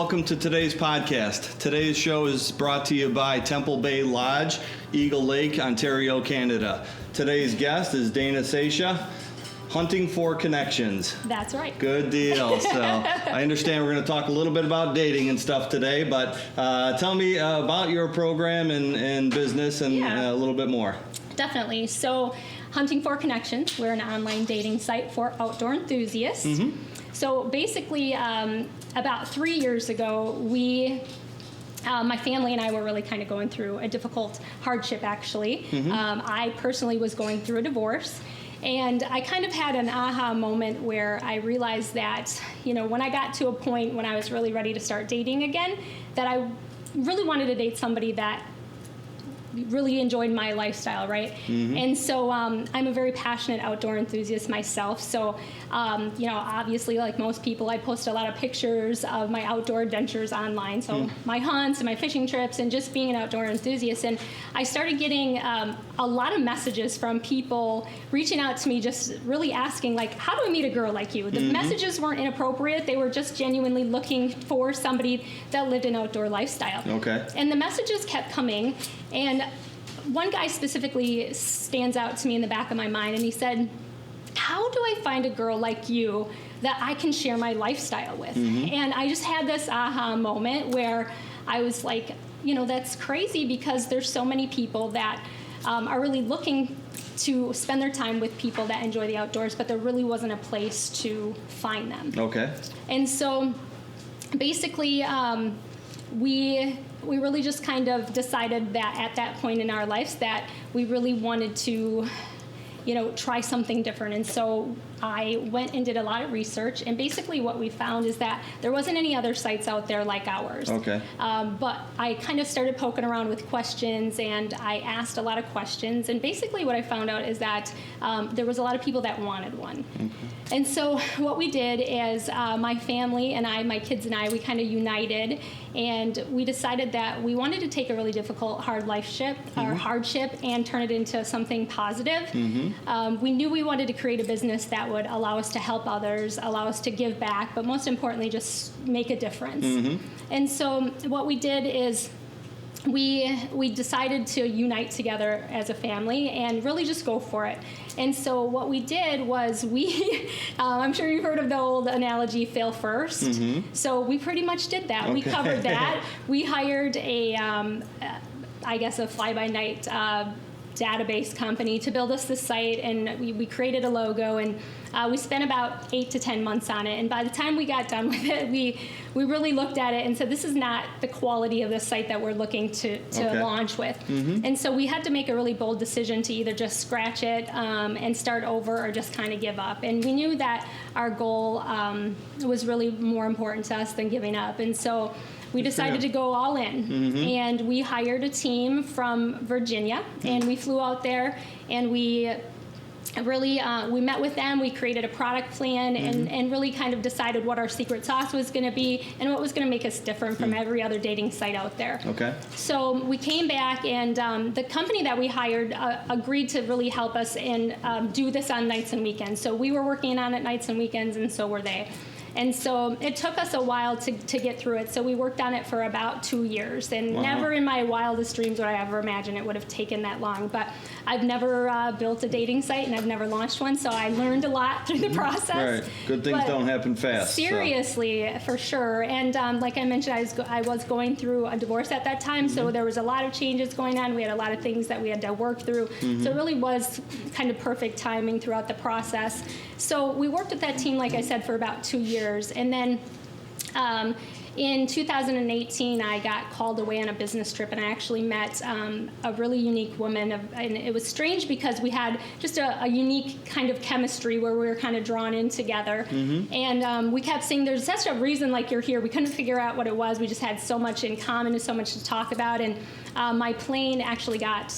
welcome to today's podcast. Today's show is brought to you by Temple Bay Lodge, Eagle Lake, Ontario, Canada. Today's guest is Dana Sacia, Hunting for Connections. That's right. Good deal. So I understand we're going to talk a little bit about dating and stuff today, but tell me about your program and business and a little bit more. Definitely. So Hunting for Connections, we're an online dating site for outdoor enthusiasts. Mm-hmm. So basically, about 3 years ago, my family and I were really kind of going through a difficult hardship, actually. Mm-hmm. I personally was going through a divorce. And I kind of had an aha moment where I realized that, when I got to a point when I was really ready to start dating again, that I really wanted to date somebody that really enjoyed my lifestyle, right? Mm-hmm. And so I'm a very passionate outdoor enthusiast myself. So, obviously, like most people, I post a lot of pictures of my outdoor adventures online. So my hunts and my fishing trips and just being an outdoor enthusiast. And I started getting a lot of messages from people reaching out to me, just really asking, like, how do I meet a girl like you? The messages weren't inappropriate. They were just genuinely looking for somebody that lived an outdoor lifestyle. Okay. And the messages kept coming. And one guy specifically stands out to me in the back of my mind, and he said, how do I find a girl like you that I can share my lifestyle with? Mm-hmm. And I just had this aha moment where I was like, that's crazy, because there's so many people that are really looking to spend their time with people that enjoy the outdoors, but there really wasn't a place to find them. Okay. And so basically, we really just kind of decided that at that point in our lives that we really wanted to, try something different. And so I went and did a lot of research, and basically what we found is that there wasn't any other sites out there like ours. Okay. But I kind of started poking around with questions, and I asked a lot of questions, and basically what I found out is that there was a lot of people that wanted one. Okay. And so what we did is my family and my kids and I, we kind of united, and we decided that we wanted to take a really difficult, hardship and turn it into something positive. Mm-hmm. We knew we wanted to create a business that would allow us to help others, allow us to give back, but most importantly, just make a difference. Mm-hmm. And so what we did is we decided to unite together as a family and really just go for it. And so what we did was I'm sure you've heard of the old analogy, fail first. Mm-hmm. So we pretty much did that. Okay. We covered that. We hired a fly-by-night database company to build us the site, and we created a logo, and we spent about 8 to 10 months on it. And by the time we got done with it, we really looked at it and said, this is not the quality of the site that we're looking to launch with. Mm-hmm. And so we had to make a really bold decision to either just scratch it and start over, or just kind of give up. And we knew that our goal was really more important to us than giving up. And so we decided to go all in. Mm-hmm. And we hired a team from Virginia, and we flew out there, and we really we met with them. We created a product plan, and really kind of decided what our secret sauce was going to be and what was going to make us different from every other dating site out there. Okay. So we came back, and the company that we hired agreed to really help us and do this on nights and weekends. So we were working on it nights and weekends, and so were they. And so it took us a while to get through it. So we worked on it for about 2 years. And never in my wildest dreams would I ever imagine it would have taken that long. But I've never built a dating site, and I've never launched one. So I learned a lot through the process. Right. Good things don't happen fast. Seriously, for sure. And like I mentioned, I was going through a divorce at that time. Mm-hmm. So there was a lot of changes going on. We had a lot of things that we had to work through. Mm-hmm. So it really was kind of perfect timing throughout the process. So we worked with that team, like I said, for about 2 years. And then in 2018, I got called away on a business trip, and I actually met a really unique woman. And it was strange because we had just a unique kind of chemistry where we were kind of drawn in together. Mm-hmm. And we kept saying, there's such a reason like you're here. We couldn't figure out what it was. We just had so much in common and so much to talk about. And my plane actually got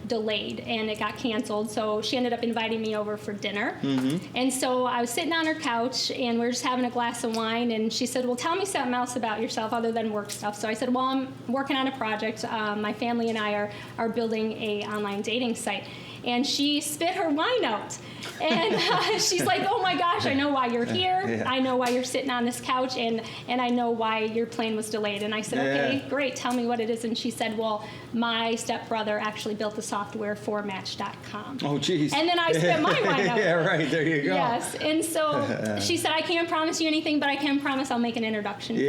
delayed, and it got canceled. So she ended up inviting me over for dinner. Mm-hmm. And so I was sitting on her couch, and we were just having a glass of wine. And she said, well, tell me something else about yourself other than work stuff. So I said, well, I'm working on a project. My family and I are building a online dating site. and she spit her wine out. And she's like, oh my gosh, I know why you're here. Yeah. I know why you're sitting on this couch, and I know why your plane was delayed. And I said, okay, great, tell me what it is. And she said, well, my stepbrother actually built the software for Match.com. Oh, geez. And then I spit my wine out. Yeah, right, there you go. Yes, and so she said, I can't promise you anything, but I can promise I'll make an introduction for you.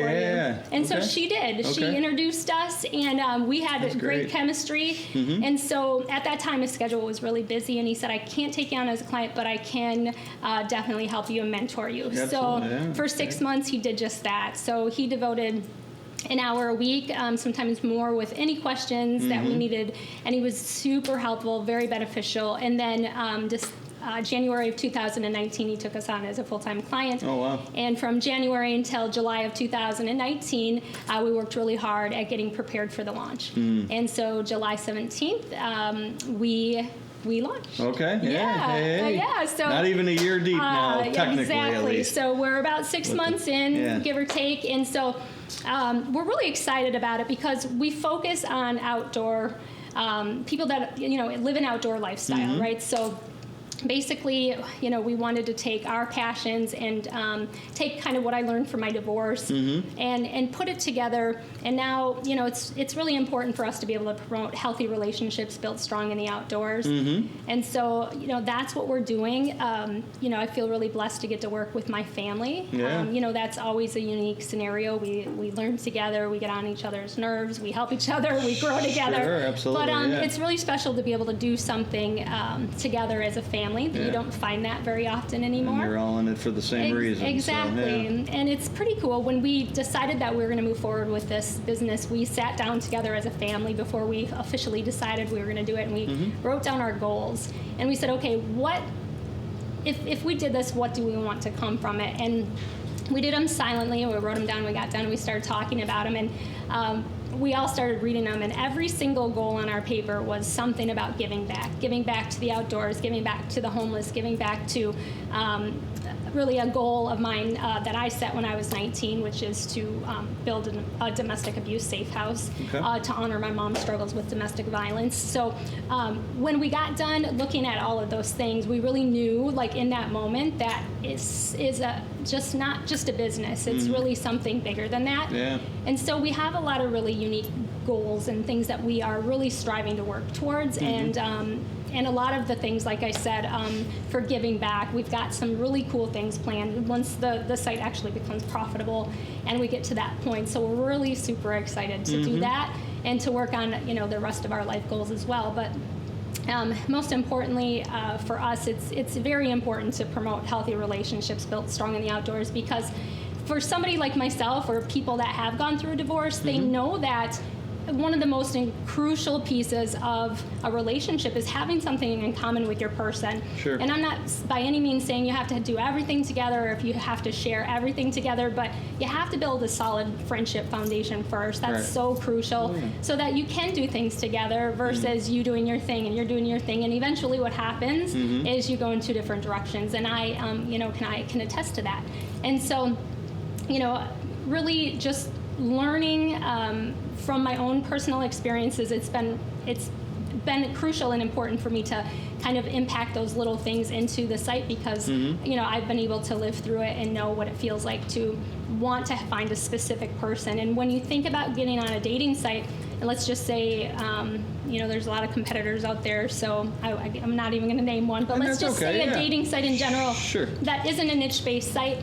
And so she did. She introduced us, and we had great chemistry. And so at that time, his schedule was really busy, and he said, I can't take you on as a client, but I can definitely help you and mentor you. So for 6 months, he did just that. So he devoted an hour a week, sometimes more, with any questions that we needed, and he was super helpful, very beneficial. And then just January of 2019, he took us on as a full-time client. Oh, wow. And from January until July of 2019, we worked really hard at getting prepared for the launch. And so July 17th, we launched. Okay. Yeah. So not even a year deep now, technically, exactly. at least. So we're about 6 months in, give or take, and so we're really excited about it because we focus on outdoor people that live an outdoor lifestyle, right? So basically, we wanted to take our passions and take kind of what I learned from my divorce and put it together. And now, it's really important for us to be able to promote healthy relationships built strong in the outdoors. And so, that's what we're doing. I feel really blessed to get to work with my family. That's always a unique scenario. We learn together. We get on each other's nerves. We help each other. We grow together. Sure, absolutely. But it's really special to be able to do something together as a family. You don't find that very often anymore. And you're all in it for the same reason. Exactly. So, and it's pretty cool. When we decided that we were going to move forward with this business, we sat down together as a family before we officially decided we were going to do it, and we wrote down our goals. And we said, okay, what if we did this, what do we want to come from it? And we did them silently, and we wrote them down. We got done, and we started talking about them, and we all started reading them, and every single goal on our paper was something about giving back to the outdoors, giving back to the homeless, giving back to really a goal of mine that I set when I was 19, which is to build a domestic abuse safe house to honor my mom's struggles with domestic violence. So when we got done looking at all of those things, we really knew, like in that moment, that is just not just a business. It's really something bigger than that. And so we have a lot of really unique goals and things that we are really striving to work towards. And a lot of the things, like I said, for giving back, we've got some really cool things planned once the site actually becomes profitable and we get to that point. So we're really super excited to do that and to work on the rest of our life goals as well. But most importantly, for us, it's very important to promote healthy relationships built strong in the outdoors, because for somebody like myself or people that have gone through a divorce, they know that one of the most crucial pieces of a relationship is having something in common with your person. And I'm not by any means saying you have to do everything together or if you have to share everything together, but you have to build a solid friendship foundation first. That's so crucial, so that you can do things together versus you doing your thing and you're doing your thing. And eventually what happens is you go in two different directions. And I can attest to that. And so, really just learning from my own personal experiences, it's been crucial and important for me to kind of impact those little things into the site, because I've been able to live through it and know what it feels like to want to find a specific person. And when you think about getting on a dating site, and let's just say there's a lot of competitors out there, so I'm not even going to name one, but and let's just say a dating site in general that isn't a niche-based site.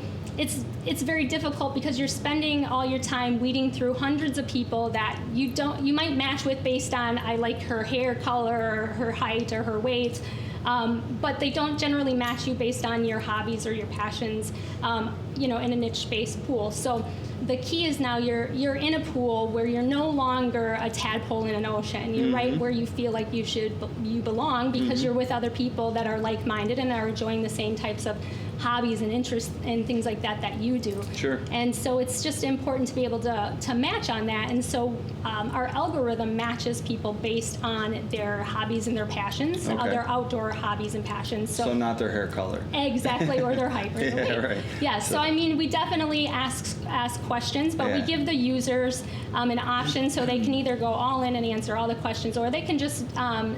It's very difficult because you're spending all your time weeding through hundreds of people that you might match with based on, I like her hair color or her height or her weight, but they don't generally match you based on your hobbies or your passions, in a niche-based pool. So the key is now you're in a pool where you're no longer a tadpole in an ocean. You're right where you feel like you belong, because you're with other people that are like-minded and are enjoying the same types of hobbies and interests and things like that you do. Sure. And so it's just important to be able to match on that. And so our algorithm matches people based on their hobbies and their passions, Okay. their outdoor hobbies and passions. So not their hair color. Exactly, or their height. Or their weight. Right. Yeah, so I mean, we definitely ask questions, but we give the users an option so they can either go all in and answer all the questions, or they can just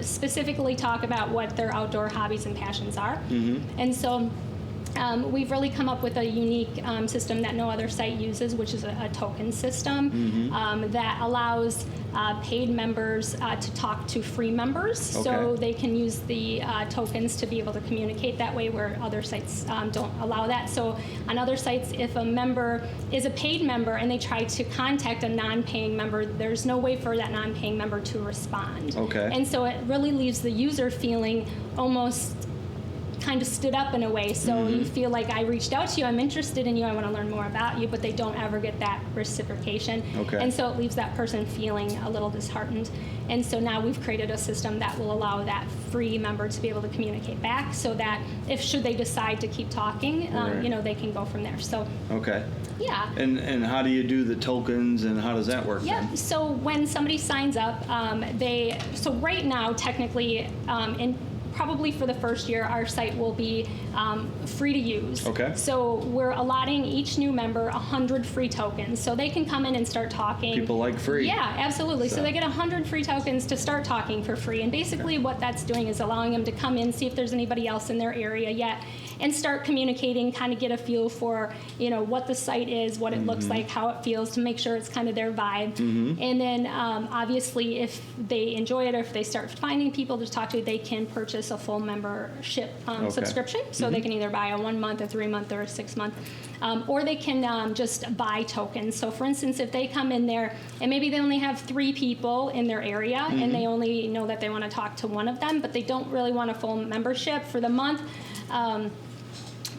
specifically talk about what their outdoor hobbies and passions are. And so we've really come up with a unique system that no other site uses, which is a token system that allows paid members to talk to free members. So they can use the tokens to be able to communicate that way, where other sites don't allow that. So on other sites, if a member is a paid member and they try to contact a non-paying member, there's no way for that non-paying member to respond. And so it really leaves the user feeling almost kind of stood up in a way. So you feel like, I reached out to you, I'm interested in you, I want to learn more about you, but they don't ever get that reciprocation. And so it leaves that person feeling a little disheartened. And so now we've created a system that will allow that free member to be able to communicate back, so that if should they decide to keep talking, you know, they can go from there. So yeah. And how do you do the tokens, and how does that work? Yeah. So when somebody signs up, so right now, technically, probably for the first year, our site will be free to use. So we're allotting each new member 100 free tokens, so they can come in and start talking. People like free. Yeah, absolutely. So they get 100 free tokens to start talking for free, and basically what that's doing is allowing them to come in, see if there's anybody else in their area yet, and start communicating, kind of get a feel for, you know, what the site is, what it looks like, how it feels, to make sure it's kind of their vibe. And then obviously if they enjoy it, or if they start finding people to talk to, they can purchase a full membership subscription. So they can either buy a 1 month, a 3 month, or a 6 month, or they can just buy tokens. So for instance, if they come in there and maybe they only have 3 people in their area, and they only know that they want to talk to one of them, but they don't really want a full membership for the month,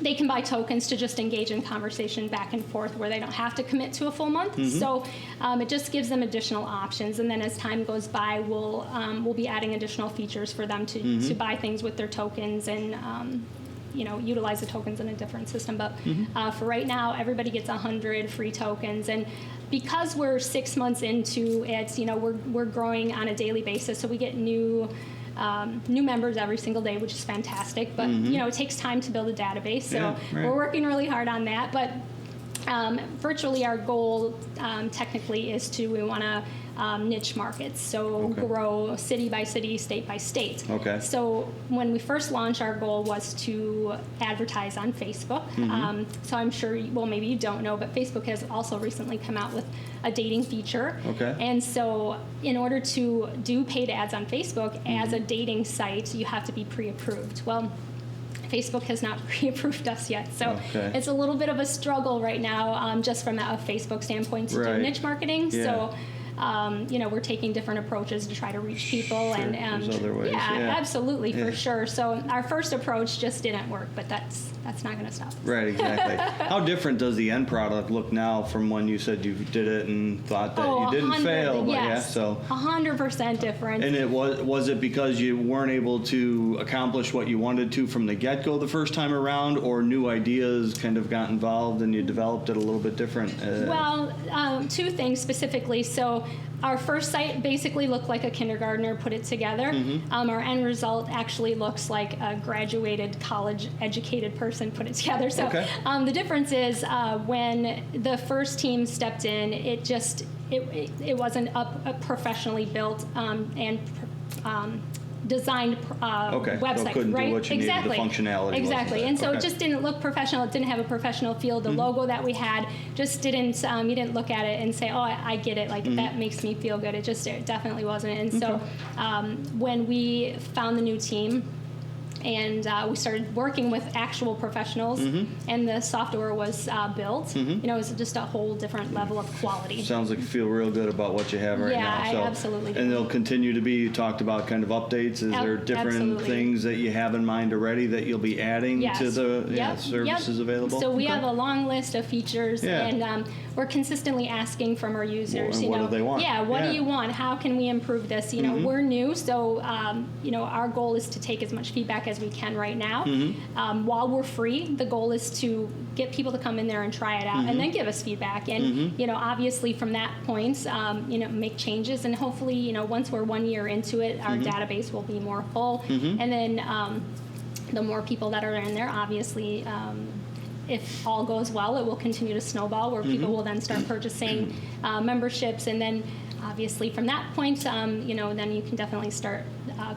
they can buy tokens to just engage in conversation back and forth, where they don't have to commit to a full month. So it just gives them additional options. And then as time goes by, we'll be adding additional features for them to buy things with their tokens, and you know, utilize the tokens in a different system. But for right now, everybody gets 100 free tokens. And because we're 6 months into it, you know, we're growing on a daily basis, so we get new members every single day, which is fantastic. But you know, it takes time to build a database, so we're working really hard on that. But virtually our goal technically is we want to niche markets, so grow city by city, state by state. So when we first launched, our goal was to advertise on Facebook. So I'm sure, well, maybe you don't know, but Facebook has also recently come out with a dating feature. And so in order to do paid ads on Facebook as a dating site, you have to be pre-approved. Well, Facebook has not pre-approved us yet, so it's a little bit of a struggle right now, just from a Facebook standpoint, to do niche marketing. So you know, we're taking different approaches to try to reach people, and there's other ways. Absolutely, for sure. So our first approach just didn't work, but that's not going to stop us. Right, exactly. How different does the end product look now from when you said you did it and thought that you didn't fail? But yes, so 100% different. And it was it because you weren't able to accomplish what you wanted to from the get-go the first time around, or new ideas kind of got involved and you developed it a little bit different? Well, 2 things specifically. So our first site basically looked like a kindergartner put it together. Our end result actually looks like a graduated, college-educated person put it together. So the difference is when the first team stepped in, it wasn't a professionally built and designed website, so couldn't right? do what you needed, the functionality. Exactly. And so it just didn't look professional. It didn't have a professional feel. The logo that we had just didn't, you didn't look at it and say, oh, I get it. Like, that makes me feel good. It definitely wasn't. And so when we found the new team, and we started working with actual professionals, and the software was built. You know, it was just a whole different level of quality. Sounds like you feel real good about what you have right now. Yeah, I absolutely do. And they'll continue to be, you talked about kind of updates. Is there different things that you have in mind already that you'll be adding to the services available? So we have a long list of features, and we're consistently asking from our users, what do they want? What do you want? How can we improve this? You know, we're new, so you know, our goal is to take as much feedback as we can right now. While we're free, the goal is to get people to come in there and try it out and then give us feedback. And, obviously from that point, make changes. And hopefully, once we're 1 year into it, our database will be more full. And then the more people that are in there, obviously, if all goes well, it will continue to snowball where people will then start purchasing memberships. And then obviously from that point, then you can definitely start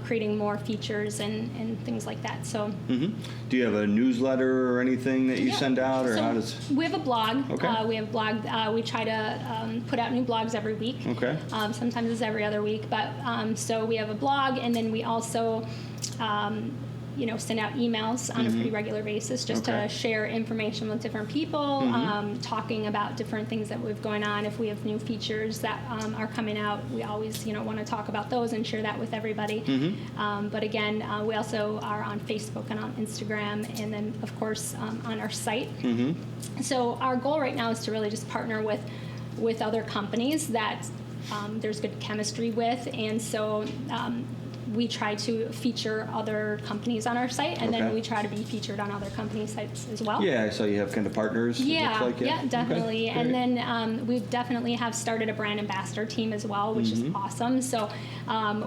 creating more features and things like that. So, do you have a newsletter or anything that you send out, or so how does? We have a blog. Okay. We have a blog. We try to put out new blogs every week. Okay. Sometimes it's every other week, but so we have a blog, and then we also. Send out emails on a pretty regular basis just to share information with different people, talking about different things that we've going on. If we have new features that are coming out, we always, want to talk about those and share that with everybody. But again, we also are on Facebook and on Instagram, and then, of course, on our site. So our goal right now is to really just partner with other companies that there's good chemistry with, and so we try to feature other companies on our site, and then we try to be featured on other company sites as well. Yeah, so you have kind of partners. Yeah, it looks like, yeah, definitely. Okay, and then we definitely have started a brand ambassador team as well, which is awesome. So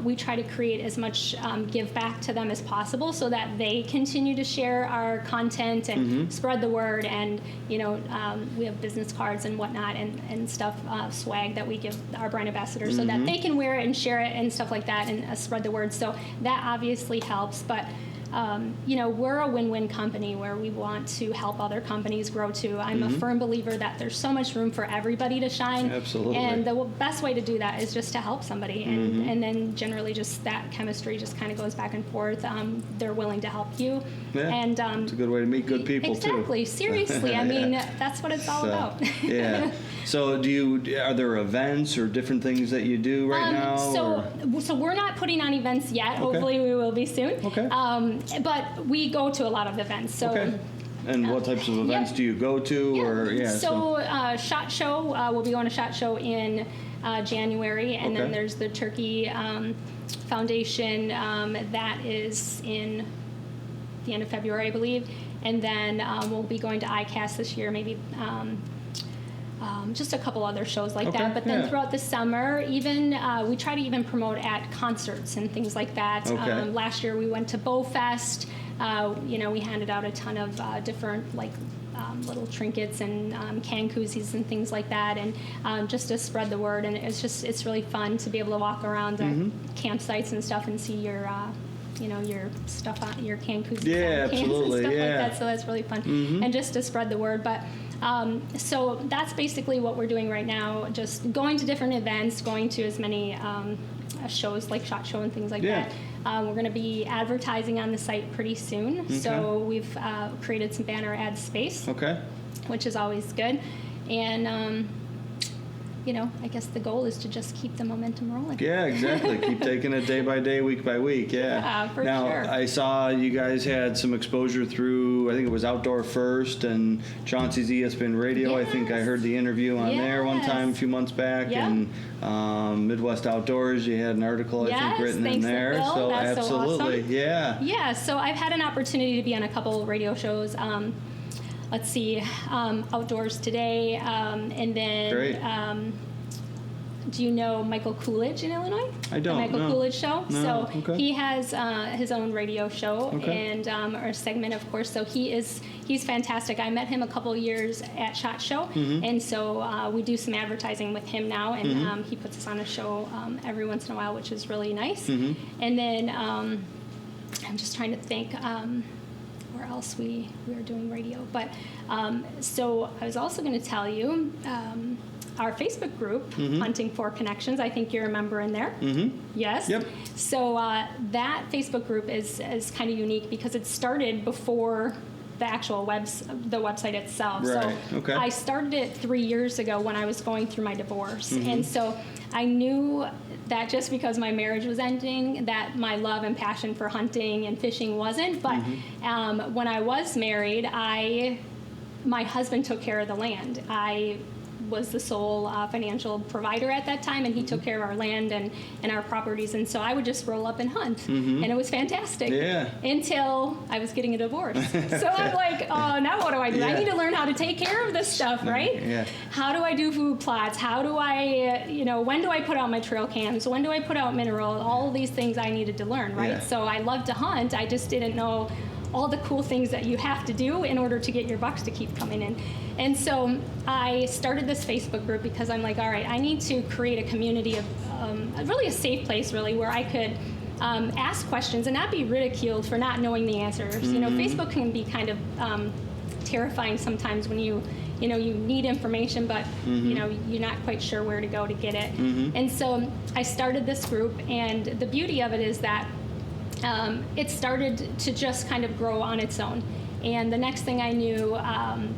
we try to create as much give back to them as possible so that they continue to share our content and spread the word. And, we have business cards and whatnot and stuff, swag that we give our brand ambassadors so that they can wear it and share it and stuff like that and spread the word. So that obviously helps, but we're a win-win company where we want to help other companies grow too. I'm a firm believer that there's so much room for everybody to shine. Absolutely. And the best way to do that is just to help somebody. And then generally just that chemistry just kind of goes back and forth. They're willing to help you. Yeah, and it's a good way to meet good people exactly. too. Seriously. I mean, that's what it's all about. Yeah. So are there events or different things that you do right now? So we're not putting on events yet. Hopefully we will be soon. Okay. But we go to a lot of events. So. Okay. And what types of events do you go to? Or SHOT Show. We'll be going to SHOT Show in January, and then there's the Turkey Foundation that is in the end of February, I believe, and then we'll be going to ICAST this year, maybe. Just a couple other shows like that. But then throughout the summer, even we try to even promote at concerts and things like that. Last year we went to Bowfest. We handed out a ton of different little trinkets and can koozies and things like that, and just to spread the word. And it's really fun to be able to walk around the campsites and stuff and see your your stuff on your can koozies, cans absolutely, and stuff like that. So that's really fun, and just to spread the word. But so that's basically what we're doing right now. Just going to different events, going to as many shows like SHOT Show and things like that. We're going to be advertising on the site pretty soon. So we've created some banner ad space, which is always good. And I guess the goal is to just keep the momentum rolling. Yeah, exactly. Keep taking it day by day, week by week. Yeah, for now, sure. I saw you guys had some exposure through, I think it was Outdoor First and Chauncey's ESPN Radio. Yes. I think I heard the interview on there one time a few months back. Yep. And Midwest Outdoors, you had an article, I think, written in there. Bill. So that's absolutely. So awesome. Yeah, so I've had an opportunity to be on a couple radio shows. Let's see, Outdoors Today, and then Great. Do you know Michael Coolidge in Illinois? I don't. The Michael Coolidge Show. No. So he has his own radio show and or segment, of course. So he's fantastic. I met him a couple years at SHOT Show, and so we do some advertising with him now, and he puts us on a show every once in a while, which is really nice. And then I'm just trying to think. Where else we are doing radio, but so I was also going to tell you our Facebook group, Hunting for Connections. I think you're a member in there. Yes. Yep. So that Facebook group is kind of unique because it started before the actual the website itself. Right. So I started it 3 years ago when I was going through my divorce, and so I knew that just because my marriage was ending, that my love and passion for hunting and fishing wasn't. But when I was married, my husband took care of the land. I was the sole financial provider at that time, and he took care of our land and our properties. And so I would just roll up and hunt, and it was fantastic. Yeah. Until I was getting a divorce. So I'm like, oh, now what do I do? Yeah. I need to learn how to take care of this stuff, right? Yeah. How do I do food plots? How do I, when do I put out my trail cams? When do I put out mineral? All of these things I needed to learn, right? Yeah. So I love to hunt. I just didn't know all the cool things that you have to do in order to get your bucks to keep coming in. And so I started this Facebook group because I'm like, all right, I need to create a community of really a safe place, really, where I could ask questions and not be ridiculed for not knowing the answers. Facebook can be kind of terrifying sometimes when you need information, but you're not quite sure where to go to get it. And so I started this group, and the beauty of it is that it started to just kind of grow on its own. And the next thing I knew,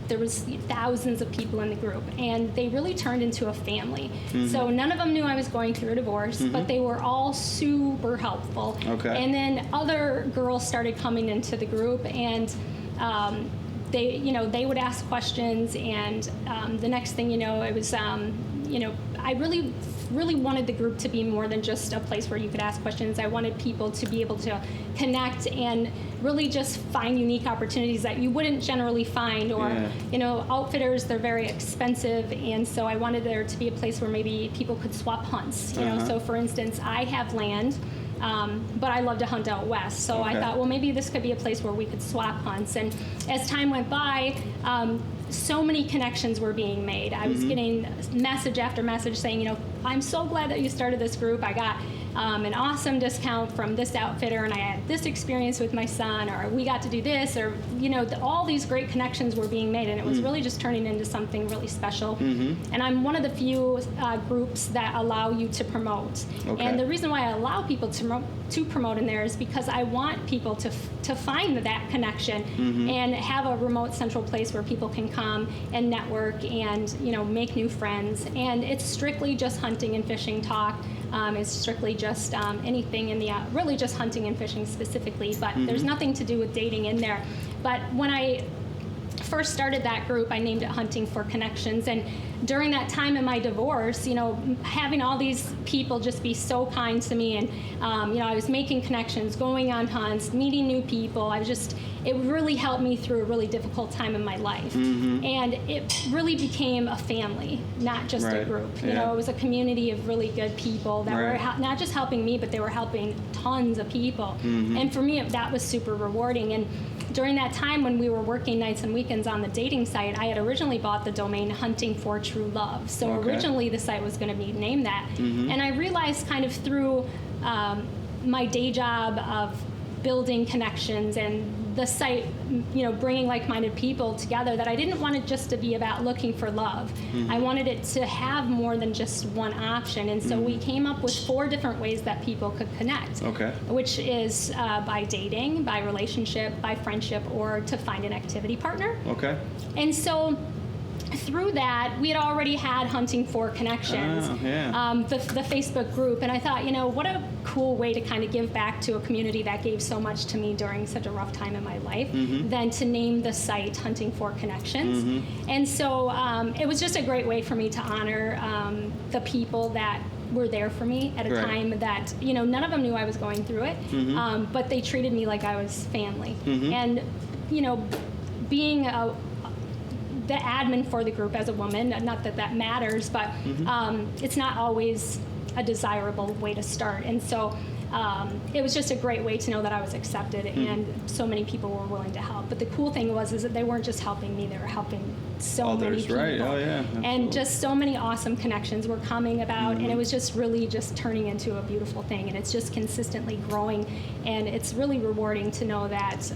there was thousands of people in the group, and they really turned into a family. So none of them knew I was going through a divorce, but they were all super helpful. Okay. And then other girls started coming into the group, and they would ask questions, and the next thing you know, it was I really wanted the group to be more than just a place where you could ask questions. I wanted people to be able to connect and really just find unique opportunities that you wouldn't generally find. Or outfitters, they're very expensive, and so I wanted there to be a place where maybe people could swap hunts. So for instance, I have land, but I love to hunt out west. So I thought, well, maybe this could be a place where we could swap hunts. And as time went by, so many connections were being made. I was getting message after message saying, I'm so glad that you started this group. I got an awesome discount from this outfitter, and I had this experience with my son, or we got to do this, or all these great connections were being made, and it was really just turning into something really special. And I'm one of the few groups that allow you to promote. And the reason why I allow people to promote in there is because I want people to find that connection and have a remote central place where people can come and network and make new friends. And it's strictly just hunting and fishing talk. It's strictly just anything in the really just hunting and fishing specifically, but there's nothing to do with dating in there. But when I first started that group, I named it Hunting for Connections. And during that time in my divorce, having all these people just be so kind to me, and I was making connections, going on hunts, meeting new people. It really helped me through a really difficult time in my life. And it really became a family, not just a group. It was a community of really good people that were not just helping me, but they were helping tons of people. And for me, that was super rewarding. And during that time when we were working nights and weekends on the dating site, I had originally bought the domain Hunting for True Love. So originally the site was going to be named that. And I realized kind of through my day job of building connections and the site, bringing like-minded people together, that I didn't want it just to be about looking for love. I wanted it to have more than just one option. And so we came up with 4 different ways that people could connect, which is by dating, by relationship, by friendship, or to find an activity partner. And so through that, we had already had Hunting for Connections, the Facebook group, and I thought, what a cool way to kind of give back to a community that gave so much to me during such a rough time in my life, than to name the site Hunting for Connections. And so it was just a great way for me to honor the people that were there for me at a time that, none of them knew I was going through it, but they treated me like I was family. And, being the admin for the group as a woman, not that that matters, but it's not always a desirable way to start. And so it was just a great way to know that I was accepted, and so many people were willing to help. But the cool thing is that they weren't just helping me, they were helping so many people. And just so many awesome connections were coming about, and it was just really just turning into a beautiful thing, and it's just consistently growing, and it's really rewarding to know that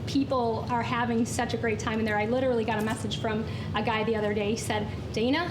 people are having such a great time in there. I literally got a message from a guy the other day. He said, Dana,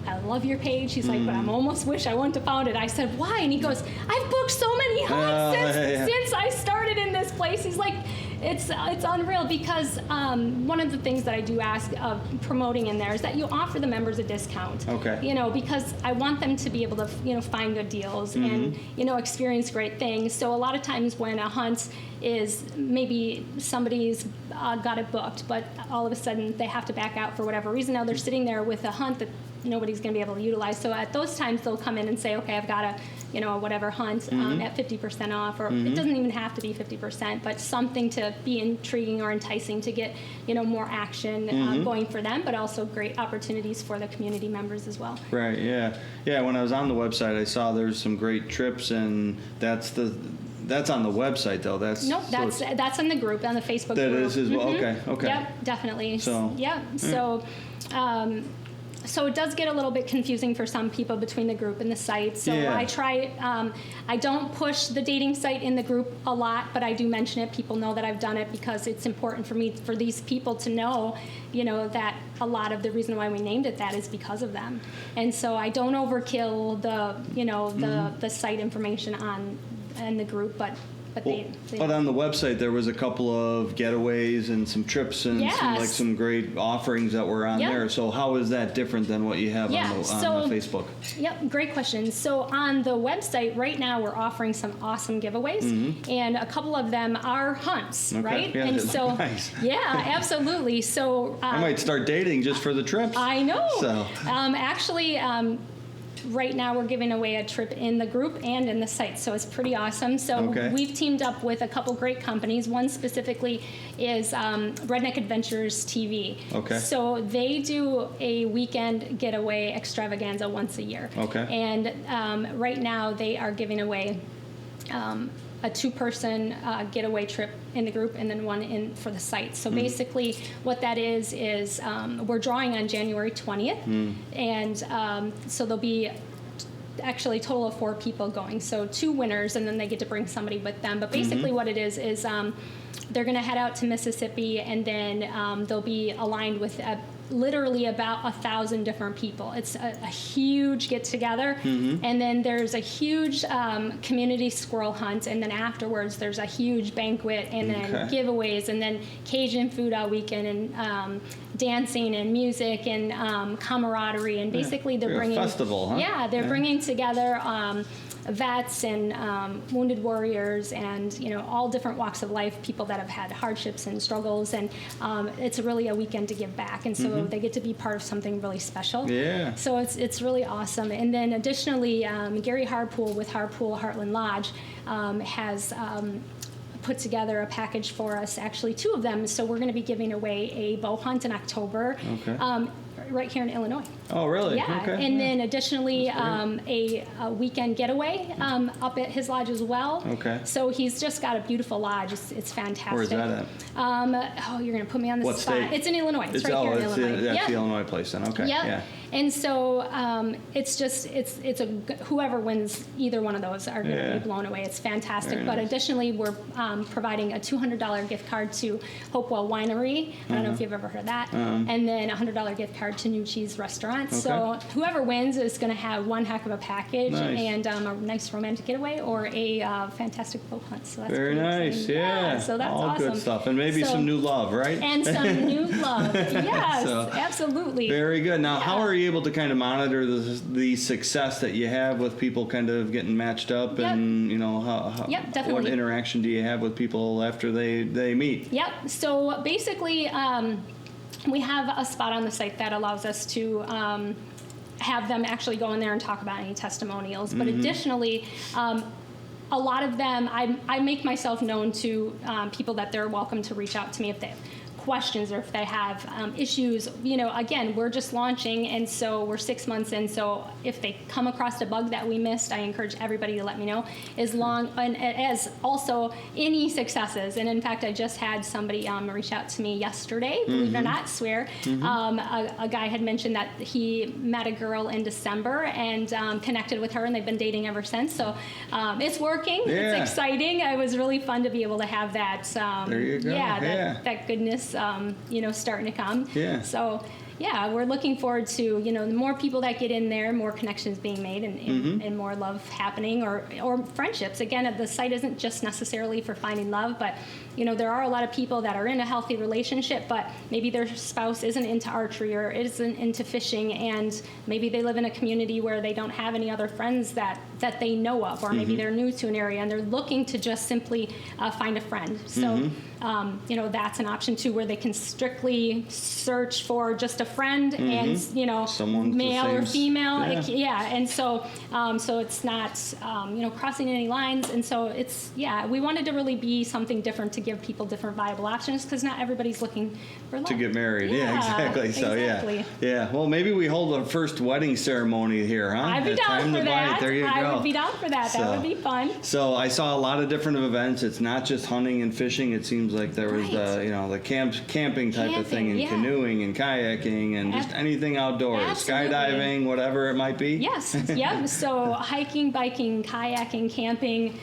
I love your page. He's like, but I almost wish I wouldn't have found it. I said, why? And he goes, I've booked so many hunts since I started in this place. He's like, it's unreal, because one of the things that I do ask of promoting in there is that you offer the members a discount. Okay. You know, because I want them to be able to, you know, find good deals and, you know, experience great things. So a lot of times when a hunt is maybe somebody's got it booked, but all of a sudden they have to back out for whatever reason. Now they're sitting there with a hunt that nobody's going to be able to utilize. So at those times they'll come in and say, okay, I've got a, you know, whatever hunt at 50% off, or it doesn't even have to be 50%, but something to be intriguing or enticing to get, you know, more action going for them, but also great opportunities for the community members as well. Right. Yeah. Yeah. When I was on the website, I saw there's some great trips, and that's on the website though. That's on the group, on the Facebook group. That is as well. Okay. Okay. Yep. Definitely. So. Yeah. So it does get a little bit confusing for some people between the group and the site. So I try, I don't push the dating site in the group a lot, but I do mention it. People know that I've done it because it's important for me, for these people to know, you know, that a lot of the reason why we named it that is because of them. And so I don't overkill the, you know, the site information in the group, but on the website there was a couple of getaways and some trips and some great offerings that were on there. So how is that different than what you have on the Facebook? Yep, great question. So on the website right now we're offering some awesome giveaways, and a couple of them are hunts, right? Yeah, and so nice. Yeah, absolutely. So I might start dating just for the trips. I know. So actually. Right now we're giving away a trip in the group and in the site, so it's pretty awesome. So we've teamed up with a couple great companies. One specifically is Redneck Adventures TV. Okay. So they do a weekend getaway extravaganza once a year. Okay. And right now they are giving away a two-person getaway trip in the group, and then one in for the site. So basically what that is we're drawing on January 20th, and so there'll be actually a total of 4 people going. So 2 winners, and then they get to bring somebody with them. But basically what it is they're going to head out to Mississippi, and then they'll be aligned with literally about 1,000 different people. It's a huge get-together, and then there's a huge community squirrel hunt, and then afterwards there's a huge banquet, and then giveaways, and then Cajun food all weekend, and dancing and music and camaraderie, and basically they're bringing a festival, huh? Yeah, they're bringing together vets and wounded warriors, and you know, all different walks of life, people that have had hardships and struggles, and it's really a weekend to give back, and so they get to be part of something really special. Yeah. So it's really awesome. And then additionally, Gary Harpool with Harpool Heartland Lodge has put together a package for us, actually 2 of them. So we're going to be giving away a bow hunt in October. Right here in Illinois. Oh, really? Yeah. Okay. And then additionally, a weekend getaway up at his lodge as well. Okay. So he's just got a beautiful lodge. It's fantastic. Where is that at? You're going to put me on the spot. State? It's in Illinois. It's right here in Illinois. That's the Illinois place then. Okay. Yep. Yeah. And so it's whoever wins either one of those are going to be blown away. It's fantastic. Very but nice. Additionally, we're providing a $200 gift card to Hopewell Winery. I don't know if you've ever heard of that. And then a $100 gift card to New Cheese Restaurant. Okay. So whoever wins is going to have one heck of a package and a nice romantic getaway or a fantastic boat hunt. So that's very nice. Exciting. Yeah. So that's all awesome. Good stuff. And maybe some new love, right? And some new love. Yes, so, absolutely. Very good. Now, how are you able to kind of monitor the success that you have with people kind of getting matched up, and you know what interaction do you have with people after they meet? Yep. So basically we have a spot on the site that allows us to have them actually go in there and talk about any testimonials, but additionally a lot of them I make myself known to people that they're welcome to reach out to me if they have questions or if they have issues. You know, again, we're just launching, and so we're 6 months in, so if they come across a bug that we missed, I encourage everybody to let me know, as also any successes. And in fact, I just had somebody reach out to me yesterday, believe it or not, swear. A guy had mentioned that he met a girl in December and connected with her, and they've been dating ever since. So it's working. Yeah. It's exciting. It was really fun to be able to have that. There you go. That goodness, starting to come. Yeah. So, yeah, we're looking forward to, the more people that get in there, more connections being made, and more love happening, or friendships. Again, the site isn't just necessarily for finding love, but there are a lot of people that are in a healthy relationship, but maybe their spouse isn't into archery or isn't into fishing, and maybe they live in a community where they don't have any other friends that they know of, or maybe they're new to an area and they're looking to just simply find a friend. So, that's an option too, where they can strictly search for just a friend and, someone male or female. Yeah. And so it's not, crossing any lines. And so we wanted to really be something different to give people different viable options, because not everybody's looking for love. To get married. Yeah, exactly. So, yeah. Well, maybe we hold a first wedding ceremony here, huh? I'd be down for that. There you go. I would be down for that. That would be fun. So I saw a lot of different events. It's not just hunting and fishing. It seems like there was the camping type of thing, and canoeing and kayaking and just anything outdoors, skydiving, whatever it might be. Yes. Yeah. So hiking, biking, kayaking, camping,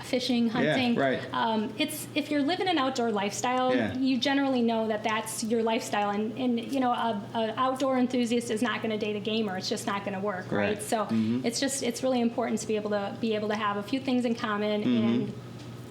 fishing, hunting. Yeah, right. It's if you're living an outdoor lifestyle, you generally know that that's your lifestyle, and a outdoor enthusiast is not going to date a gamer. It's just not going to work, right? So it's really important to be able to have a few things in common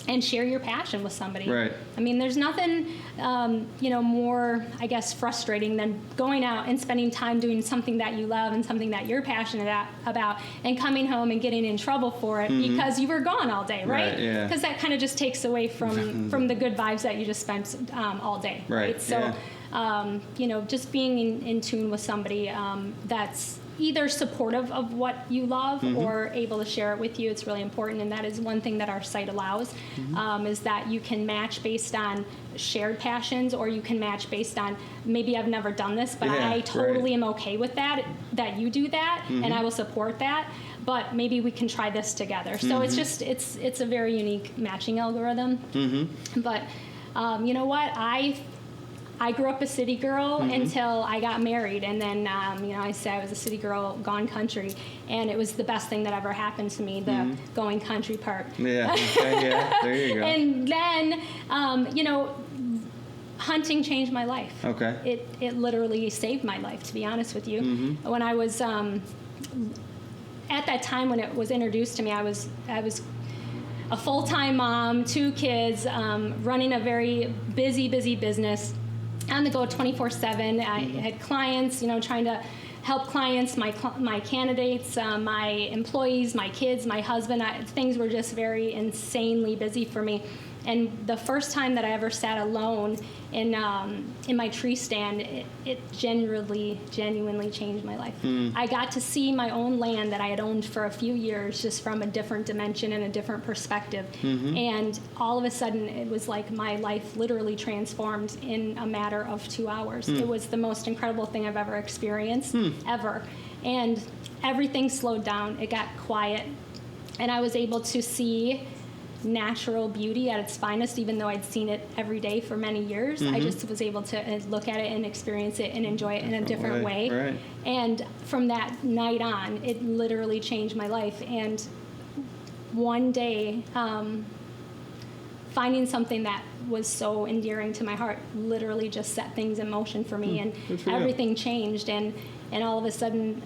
and share your passion with somebody. Right. I mean, there's nothing, more, I guess, frustrating than going out and spending time doing something that you love and something that you're passionate about, and coming home and getting in trouble for it because you were gone all day, right? Because that kind of just takes away from the good vibes that you just spent all day, right? So, just being in tune with somebody that's either supportive of what you love or able to share it with you. It's really important, and that is one thing that our site allows, is that you can match based on shared passions, or you can match based on, maybe I've never done this, but I totally am okay with that you do that, and I will support that, but maybe we can try this together. So it's just, it's a very unique matching algorithm. But you know what? I grew up a city girl until I got married, and then I say I was a city girl gone country, and it was the best thing that ever happened to me, the going country part. Yeah, there you go. And then hunting changed my life. Okay. It literally saved my life, to be honest with you. When I was at that time when it was introduced to me, I was a full-time mom, 2 kids, running a very busy business. On the go 24/7. I had clients, trying to help clients, my candidates, my employees, my kids, my husband. Things were just very insanely busy for me. And the first time that I ever sat alone in my tree stand, it genuinely changed my life. I got to see my own land that I had owned for a few years just from a different dimension and a different perspective. And all of a sudden, it was like my life literally transformed in a matter of 2 hours. It was the most incredible thing I've ever experienced, ever. And everything slowed down. It got quiet. And I was able to see natural beauty at its finest, even though I'd seen it every day for many years. I just was able to look at it and experience it and enjoy it in a different way. Right. And from that night on, it literally changed my life. And one day, finding something that was so endearing to my heart literally just set things in motion for me, and everything changed. And all of a sudden,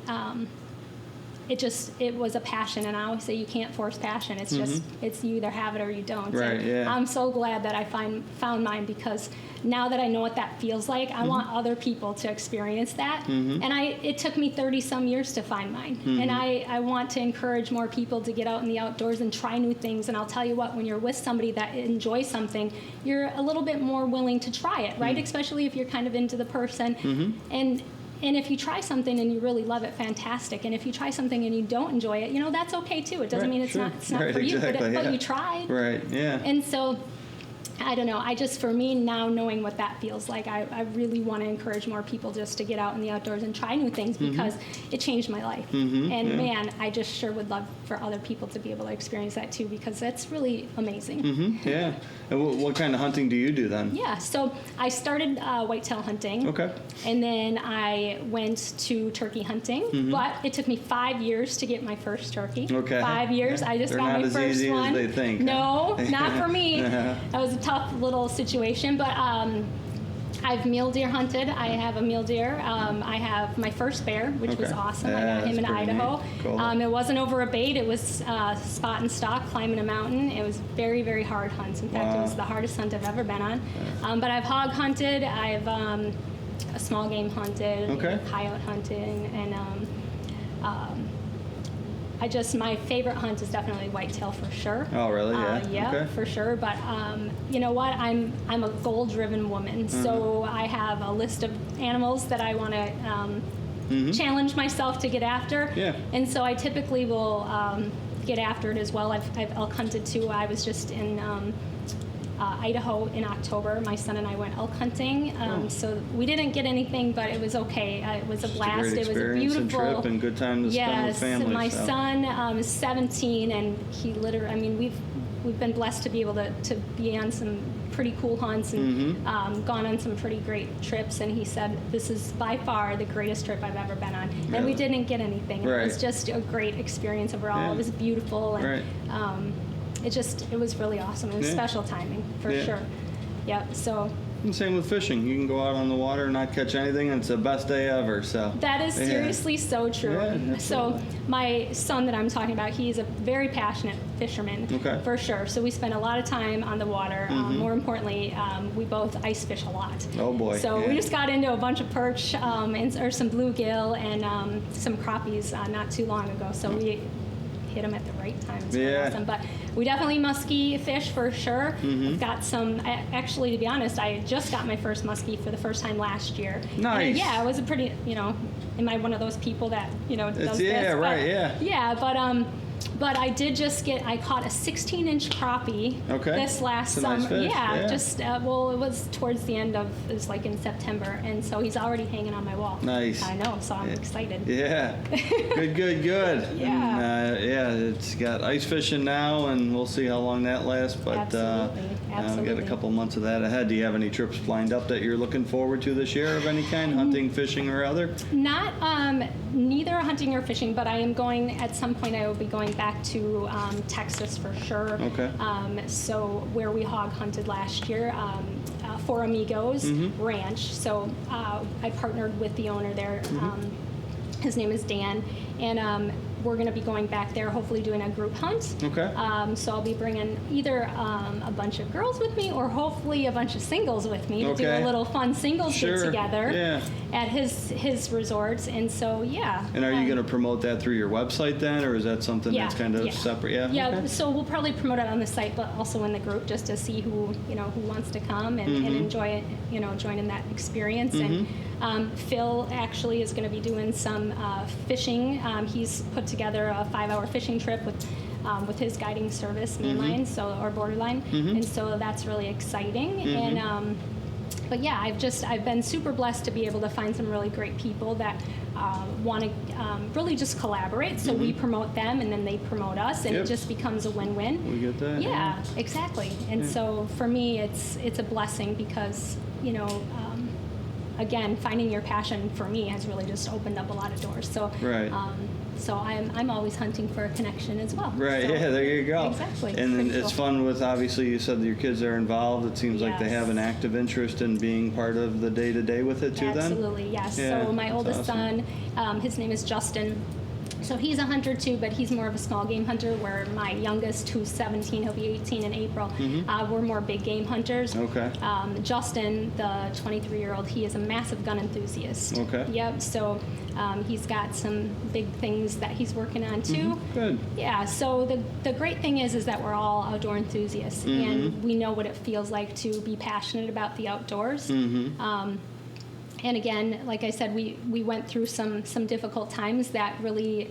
it was a passion, and I always say you can't force passion. It's just, you either have it or you don't. Right, and I'm so glad that I found mine, because now that I know what that feels like, I want other people to experience that. And it took me 30 some years to find mine. And I want to encourage more people to get out in the outdoors and try new things. And I'll tell you what, when you're with somebody that enjoys something, you're a little bit more willing to try it, right? Especially if you're kind of into the person. And if you try something and you really love it, fantastic. And if you try something and you don't enjoy it, that's okay too. It doesn't mean it's not for you, but you tried. Right, yeah. And so, I don't know. For me now, knowing what that feels like, I really want to encourage more people just to get out in the outdoors and try new things, because it changed my life. And man, I just sure would love for other people to be able to experience that too, because that's really amazing. Yeah. And what kind of hunting do you do then? Yeah. So I started whitetail hunting. Okay. And then I went to turkey hunting, but it took me 5 years to get my first turkey. Okay. 5 years. I just got my first one. They're not as easy as they think. No, not for me. That was a tough little situation, but I've mule deer hunted. I have a mule deer. I have my first bear, which was Okay. awesome. I Yeah, got him in that's pretty Idaho. neat. Cool. It wasn't over a bait. It was spot and stalk, climbing a mountain. It was very, very hard hunt. In fact, it Wow. was the hardest hunt I've ever been on. But I've hog hunted. I've a small game hunted, Okay. coyote hunting, and my favorite hunt is definitely whitetail for sure. Oh, really? Yeah. Yeah, Okay. for sure. But you know what? I'm a goal-driven woman, so I have a list of animals that I want to challenge myself to get after. Yeah. And so I typically will get after it as well. I've elk hunted too. I was just in Idaho in October. My son and I went elk hunting. So we didn't get anything, but it was okay. It was a blast. Great It was a experience and beautiful trip and good time to spend with family. My so. son is 17, and he literally, I mean, we've been blessed to be able to be on some pretty cool hunts and gone on some pretty great trips, and he said this is by far the greatest trip I've ever been on. And we Really? didn't get anything. Right. It was just a great experience overall. Yeah. It was beautiful, and Right. it was really awesome. It was Yeah. special timing for Yeah. sure. Yep. So And same with fishing. You can go out on the water and not catch anything, and it's the best day ever. So that is Yeah. seriously so true. Yeah, So absolutely. my son that I'm talking about, he's a very passionate fisherman, Okay. for sure. So we spend a lot of time on the water. More importantly, we both ice fish a lot. Oh, boy. So Yeah. we just got into a bunch of perch or some bluegill and some crappies not too long ago. So we hit them at the right time. It's really Yeah. awesome. But we definitely musky fish for sure. I've got some. Actually, to be honest, I just got my first muskie for the first time last year. Nice. And yeah, it was a pretty. Am I one of those people that does It's- this? yeah, But- right, yeah. Yeah, but I did just I caught a 16-inch crappie Okay. this last It's a nice summer. fish, yeah. Just it was towards the end of, it was like in September, and so he's already hanging on my wall. Nice. I know, so I'm Yeah. excited. Yeah. Good. Yeah. And, yeah, it's got ice fishing now, and we'll see how long that lasts. But Absolutely. we Absolutely. got a couple months of that ahead. Do you have any trips lined up that you're looking forward to this year of any kind, hunting, fishing, or other? Not neither hunting or fishing, but I am going at some point. I will be going back to Texas for sure. Okay. So where we hog hunted last year, Four Amigos Ranch. So I partnered with the owner there. His name is Dan, and we're going to be going back there, hopefully doing a group hunt. Okay. So I'll be bringing either a bunch of girls with me, or hopefully a bunch of singles with me to do Okay. a little fun singles Sure. get together Yeah. at his resorts. And so yeah. And are you going to promote that through your website then, or is that something Yeah, that's kind of yeah. separate? Yeah. Yeah, Okay. so we'll probably promote it on the site, but also in the group, just to see who wants to come and enjoy it, join in that experience. And Phil actually is going to be doing some fishing. He's put together a 5-hour fishing trip with his guiding service, Mainline, or Borderline, and so that's really exciting. And but yeah, I've been super blessed to be able to find some really great people that want to really just collaborate. So we promote them, and then they promote us, and Yep. it just becomes a win-win. We get that. Yeah, exactly. And so for me, it's a blessing because again, finding your passion for me has really just opened up a lot of doors. So Right. So I'm always hunting for a connection as well. Right, So- yeah, there you go. Exactly. And Pretty it's cool. fun with, obviously, you said that your kids are involved. It seems like they have an Yes. active interest in being part of the day-to-day with it too, then? Absolutely, yes. Yeah, So my that's oldest awesome. son, his name is Justin. So he's a hunter too, but he's more of a small game hunter, where my youngest, who's 17, he'll be 18 in April, we're more big game hunters. Mm-hmm. Okay. Justin, the 23-year-old, he is a massive gun enthusiast. Okay. Yep, so he's got some big things that he's working on too. Good. Yeah, so the great thing is that we're all outdoor enthusiasts, and we know what it feels like to be passionate about the outdoors. And again, like I said, we went through some difficult times that really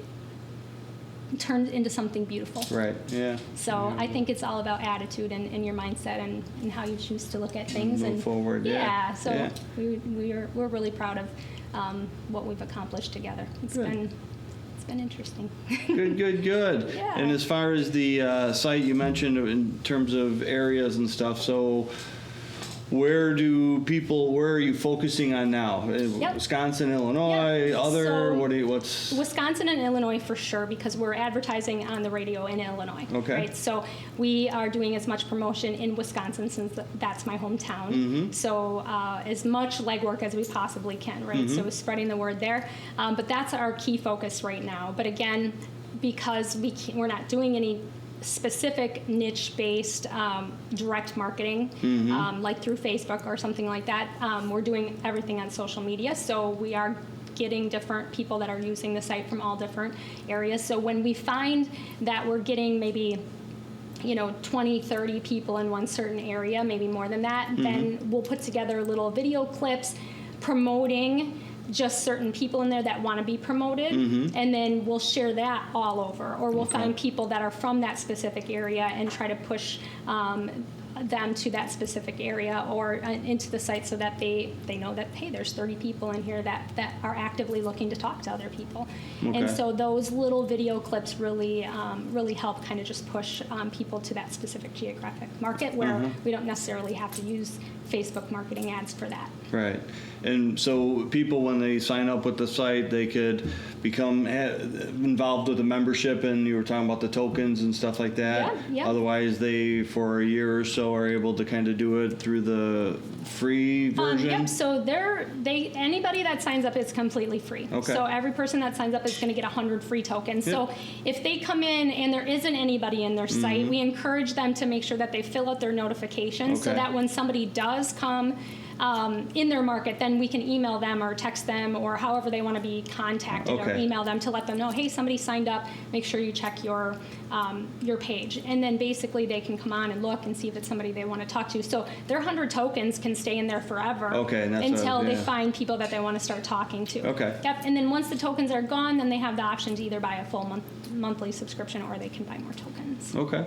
turned into something beautiful. Right, yeah. So I think it's all about attitude and your mindset and how you choose to look at things. Move forward, yeah. So Yeah. we're really proud of what we've accomplished together. It's Good. been interesting. Good. Yeah. And as far as the site you mentioned in terms of areas and stuff, so where are you focusing on now? Yep. Wisconsin, Illinois, Yep. other, So, what's? Wisconsin and Illinois for sure, because we're advertising on the radio in Illinois. Okay. Right. So we are doing as much promotion in Wisconsin since that's my hometown. Mm-hmm. So as much legwork as we possibly can. Right. Mm-hmm. So spreading the word there. But that's our key focus right now. But again, because we're not doing any specific niche-based direct marketing, like through Facebook or something like that. We're doing everything on social media, so we are getting different people that are using the site from all different areas. So when we find that we're getting maybe 20, 30 people in one certain area, maybe more than that, then we'll put together little video clips promoting just certain people in there that want to be promoted, and then we'll share that all over, or we'll find people that are from that specific area and try to push them to that specific area or into the site so that they know that, hey, there's 30 people in here that are actively looking to talk to other people. And so those little video clips really really help kind of just push people to that specific geographic market where we don't necessarily have to use Facebook marketing ads for that. Right. And so people, when they sign up with the site, they could become involved with the membership, and you were talking about the tokens and stuff like that. Yeah. Otherwise, they, for a year or so, are able to kind of do it through the free version? Yep. So anybody that signs up is completely free. Okay. So every person that signs up is going to get 100 free tokens. Yep. So if they come in and there isn't anybody in their site, we encourage them to make sure that they fill out their notifications so that when somebody does come in their market, then we can email them or text them or however they want to be contacted, or email them to let them know, hey, somebody signed up, make sure you check your page. And then basically they can come on and look and see if it's somebody they want to talk to. So their 100 tokens can stay in there forever until they find people that they want to start talking to. Okay. Yep. And then once the tokens are gone, then they have the option to either buy a full monthly subscription, or they can buy more tokens. Okay.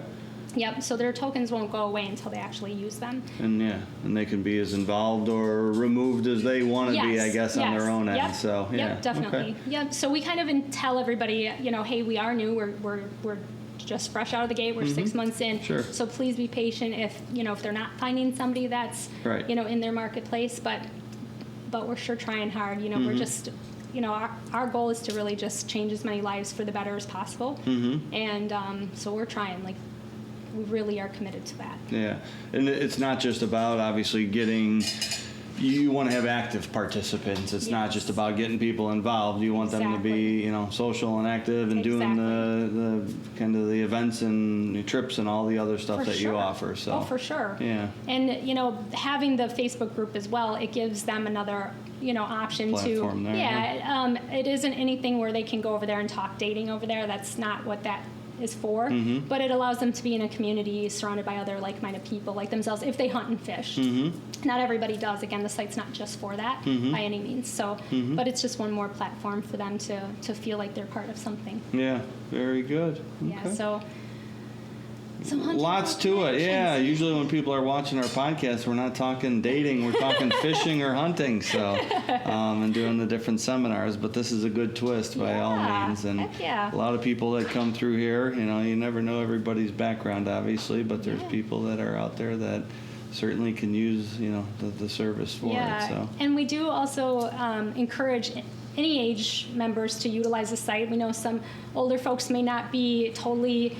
Yep, so their tokens won't go away until they actually use them. And they can be as involved or removed as they want to be, I guess, on their own end. So Yep, definitely. Okay. Yep. So we kind of tell everybody, hey, we are new. We're just fresh out of the gate. We're 6 months in. Sure. So please be patient if they're not finding somebody that's in their marketplace, but we're sure trying hard. We're just our goal is to really just change as many lives for the better as possible. And so we're trying, we really are committed to that. Yeah, and it's not just about obviously getting. You want to have active participants. It's not just about getting people involved. You want them to be, social and active and doing the kind of the events and trips and all the other stuff that you offer. So. Oh, for sure. Yeah. And having the Facebook group as well, it gives them another option platform to. There, it isn't anything where they can go over there and talk dating over there. That's not what that is for, but it allows them to be in a community surrounded by other like-minded people like themselves if they hunt and fish. Not everybody does. Again, the site's not just for that by any means. So, but it's just one more platform for them to feel like they're part of something. Yeah, very good. Okay. Yeah, so lots to it. Yeah, usually when people are watching our podcast, we're not talking dating, we're talking fishing or hunting. So, and doing the different seminars. But this is a good twist by all means. And a lot of people that come through here, you never know everybody's background, obviously, but there's people that are out there that certainly can use, the service for it. So. And we do also encourage any age members to utilize the site. We know some older folks may not be totally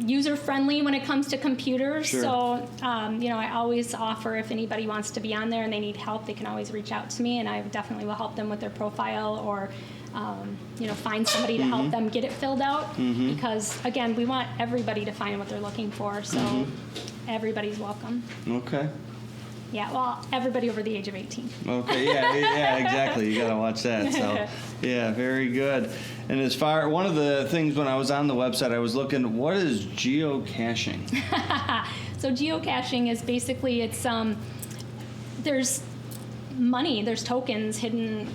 user-friendly when it comes to computers. Sure. So, I always offer if anybody wants to be on there and they need help, they can always reach out to me, and I definitely will help them with their profile or, find somebody to help them get it filled out. Because, again, we want everybody to find what they're looking for, so everybody's welcome. Okay. Yeah, well, everybody over the age of 18. Okay, yeah, exactly. You got to watch that. So, yeah, very good. And one of the things when I was on the website, I was looking, what is geocaching? So geocaching is basically, there's money, there's tokens hidden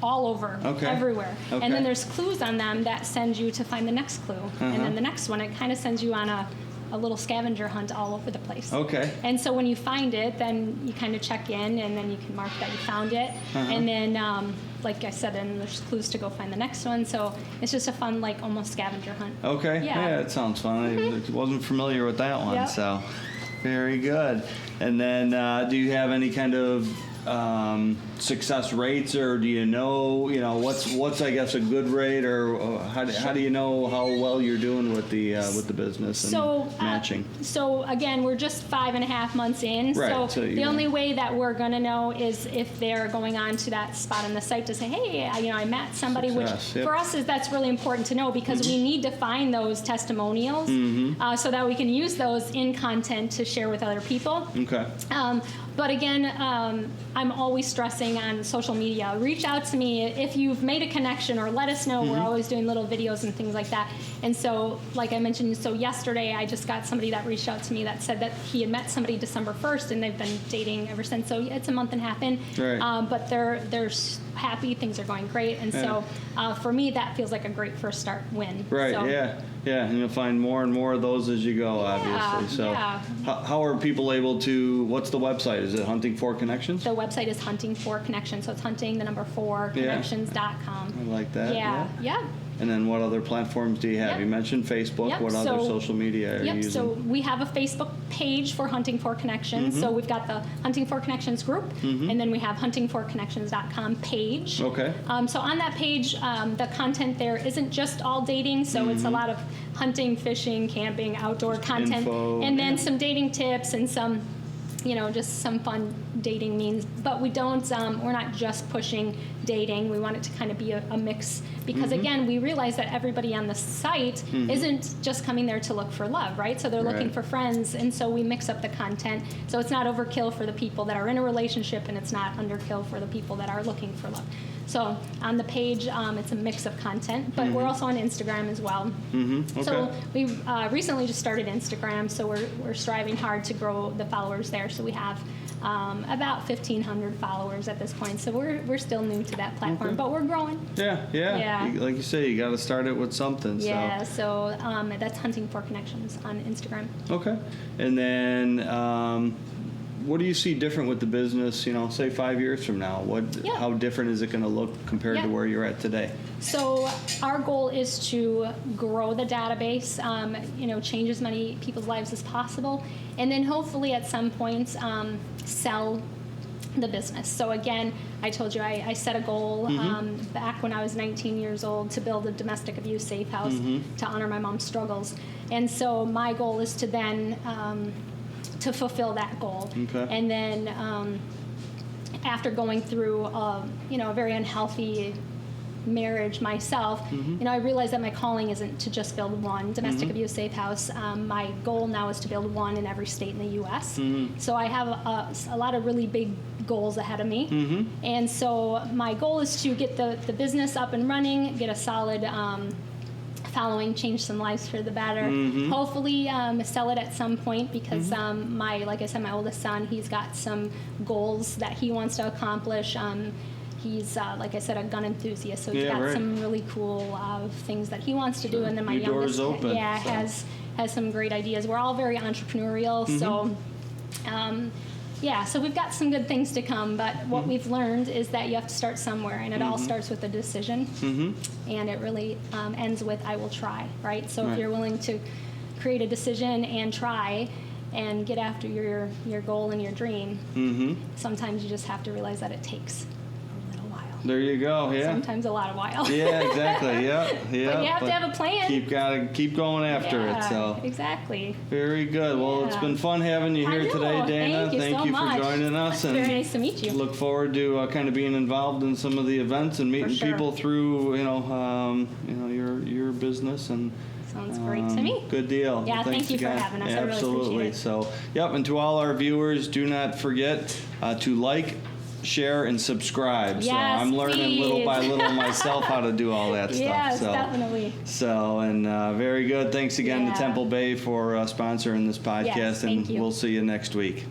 all over, everywhere. Okay. And then there's clues on them that send you to find the next clue. And then the next one, it kind of sends you on a little scavenger hunt all over the place. Okay. And so when you find it, then you kind of check in, and then you can mark that you found it. And then, like I said, then there's clues to go find the next one. So it's just a fun, almost scavenger hunt. Okay. Yeah, it sounds fun. I wasn't familiar with that one. So, Very good. And then, do you have any kind of success rates, or do you know what's I guess a good rate, or how do you know how well you're doing with the business and matching? So again, we're just 5.5 months in. Right. So the only way that we're going to know is if they're going on to that spot on the site to say, hey, I met somebody. Success, which for us that's really important to know, because we need to find those testimonials so that we can use those in content to share with other people. Okay. But again, I'm always stressing on social media. Reach out to me if you've made a connection, or let us know. We're always doing little videos and things like that. And so, like I mentioned, yesterday I just got somebody that reached out to me that said that he had met somebody December 1st, and they've been dating ever since. So it's a month and a half in. Right. But they're happy. Things are going great. And so for me, that feels like a great first start win. Right. So, Yeah, and you'll find more and more of those as you go, obviously. So how are people able to, what's the website? Is it Hunting for Connections? The website is Hunting for Connections. So it's hunting4connections.com. I like that. Yeah. And then what other platforms do you have? Yep. You mentioned Facebook. Yep. What other social media are you using? So we have a Facebook page for Hunting for Connections. So we've got the Hunting for Connections group, and then we have huntingforconnections.com page. Okay. So on that page, the content there isn't just all dating. So it's a lot of hunting, fishing, camping, outdoor content, and then some dating tips and some, just some fun dating means. But we don't, we're not just pushing dating. We want it to kind of be a mix, because again, we realize that everybody on the site isn't just coming there to look for love, right? So they're looking for friends, and so we mix up the content. So it's not overkill for the people that are in a relationship, and it's not underkill for the people that are looking for love. So on the page, it's a mix of content, but we're also on Instagram as well. Okay. So we recently just started Instagram, so we're striving hard to grow the followers there. So we have about 1,500 followers at this point. So we're still new to that platform, but we're growing. Yeah. Like you say, you got to start it with something. Yeah. So that's Hunting for Connections on Instagram. Okay. And then what do you see different with the business, say 5 years from now? How different is it going to look compared to where you're at today? So our goal is to grow the database, change as many people's lives as possible, and then hopefully at some point sell the business. So again, I told you I set a goal back when I was 19 years old to build a domestic abuse safe house to honor my mom's struggles. And so my goal is to then to fulfill that goal. Okay. And then after going through a very unhealthy marriage myself, I realized that my calling isn't to just build one domestic abuse safe house. My goal now is to build one in every state in the U.S. So I have a lot of really big goals ahead of me. And so my goal is to get the business up and running, get a solid following, change some lives for the better. Hopefully sell it at some point, because like I said, my oldest son, he's got some goals that he wants to accomplish. He's, like I said, a gun enthusiast, so he's got some really cool things that he wants to do. And then my youngest, has some great ideas. We're all very entrepreneurial, so so we've got some good things to come. But what we've learned is that you have to start somewhere, and it all starts with a decision, and it really ends with I will try, right? So if you're willing to create a decision and try and get after your goal and your dream, sometimes you just have to realize that it takes There you go. Yeah. Sometimes a lot of while. Yeah, exactly. Yeah. But you have to have a plan. Keep going after it. So exactly. Very good. Well, it's been fun having you here today, Dana. Thank you for joining us. It's very nice to meet you. Look forward to kind of being involved in some of the events and meeting people through your business and. Sounds great to me. Good deal. Yeah, Thanks thank you again. for having us. Absolutely. I really appreciate it. So, and to all our viewers, do not forget to like, share, and subscribe. So I'm learning little by little myself how to do all that stuff. Yes, definitely. So, and very good. Thanks again to Temple Bay for sponsoring this podcast, yes, and you. We'll see you next week.